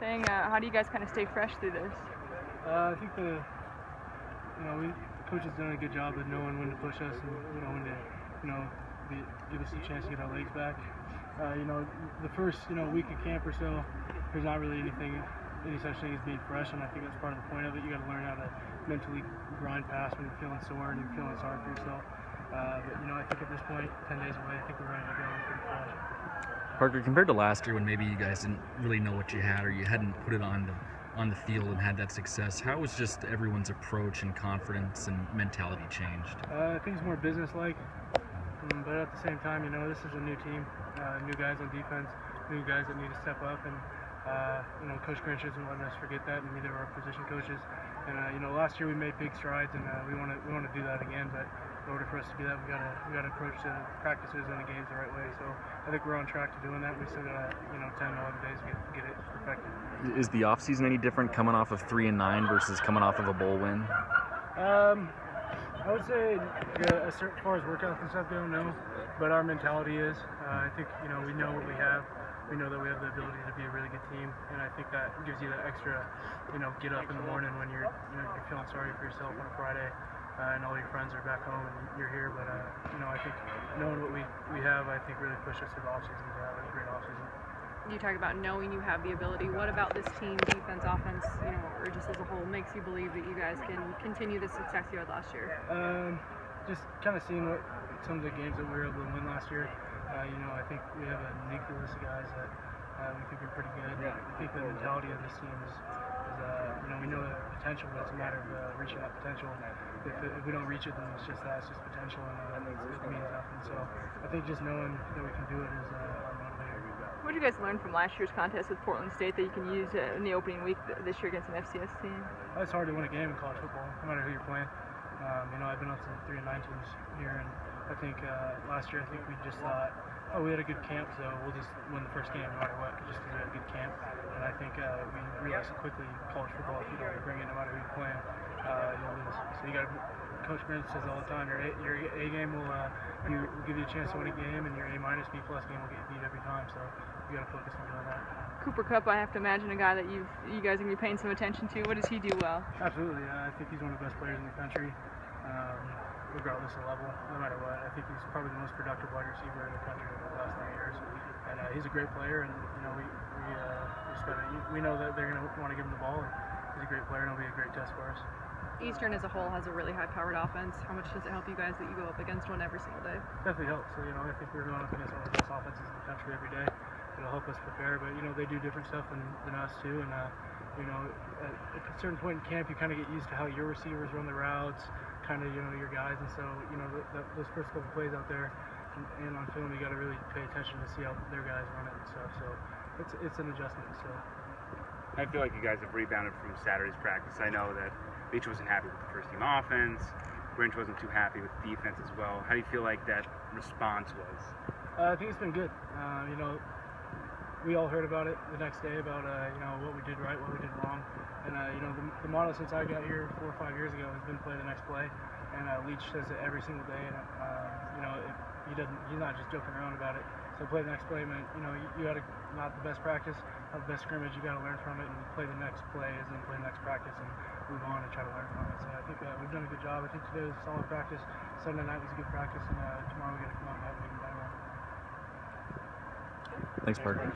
thing. How do you guys kind of stay fresh through this? I think the coach has done a good job of knowing when to push us and when to give us a chance to get our legs back. The first week of camp or so, there's not really any such thing as being fresh, and I think that's part of the point of it. You got to learn how to mentally grind past when you're feeling sore and you're feeling sorry for yourself. But I think at this point, 10 days away, I think we're ready to go pretty fresh. Parker, compared to last year when maybe you guys didn't really know what you had or you hadn't put it on the field and had that success, how was just everyone's approach and confidence and mentality changed? I think it's more business-like, but at the same time, this is a new team, new guys on defense, new guys that need to step up, and Coach Grinch isn't letting us forget that, and neither are our position coaches. And last year we made big strides, and we want to do that again. But in order for us to do that, we got to approach the practices and the games the right way. So I think we're on track to doing that. We still got 10 to 11 days to get it perfected. Is the offseason any different coming off of 3-9 versus coming off of a bowl win? I would say, as far as workouts and stuff go, no. But our mentality is, I think we know what we have. We know that we have the ability to be a really good team, and I think that gives you that extra, get up in the morning when you're feeling sorry for yourself on a Friday, and all your friends are back home and you're here. But I think knowing what we have, I think really pushed us through the offseason to have a great offseason. You talk about knowing you have the ability. What about this team, defense, offense, or just as a whole, makes you believe that you guys can continue the success you had last year? Just kind of seeing what some of the games that we were able to win last year. I think we have a nucleus of guys that we think are pretty good. I think the mentality of this team is we know the potential, but it's a matter of reaching that potential. If we don't reach it, then it's just potential, and it means nothing. So I think just knowing that we can do it is our motivator. What did you guys learn from last year's contest with Portland State that you can use in the opening week this year against an FCS team? It's hard to win a game in college football, no matter who you're playing. I've been on some 3-9 teams here, and I think last year we just thought, we had a good camp, so we'll just win the first game no matter what, just because we had a good camp. And I think we realized quickly college football, if you don't bring it no matter who you're playing, you'll lose. So you got to. Coach Grinch says all the time, your A game will give you a chance to win a game, and your A-, B+ game will get beat every time. So you got to focus on doing that. Cooper Kupp, I have to imagine a guy that you guys are going to be paying some attention to. What does he do well? Absolutely. I think he's one of the best players in the country, regardless of level, no matter what. I think he's probably the most productive wide receiver in the country over the last 3 years. And he's a great player, and we respect it. We know that they're going to want to give him the ball, and he's a great player, and it'll be a great test for us. Eastern as a whole has a really high-powered offense. How much does it help you guys that you go up against one every single day? Definitely helps. So, I think we're going up against one of the best offenses in the country every day. It'll help us prepare, but they do different stuff than us too. And at a certain point in camp, you kind of get used to how your receivers run the routes, kind of your guys, and so those first couple plays out there and on film, you got to really pay attention to see how their guys run it and stuff. So it's an adjustment still. I feel like you guys have rebounded from Saturday's practice. I know that Beach wasn't happy with the first team offense. Grinch wasn't too happy with defense as well. How do you feel like that response was? I think it's been good. We all heard about it the next day about what we did right, what we did wrong, and the motto since I got here 4 or 5 years ago has been play the next play, and Leach says it every single day, and he's not just joking around about it. So play the next play, man. You got to not the best practice, not the best scrimmage. You got to learn from it and play the next play, and then play the next practice and move on and try to learn from it. So I think we've done a good job. I think today was a solid practice. Sunday night was a good practice, and tomorrow we got to come out and have an even better one. Thanks, Parker.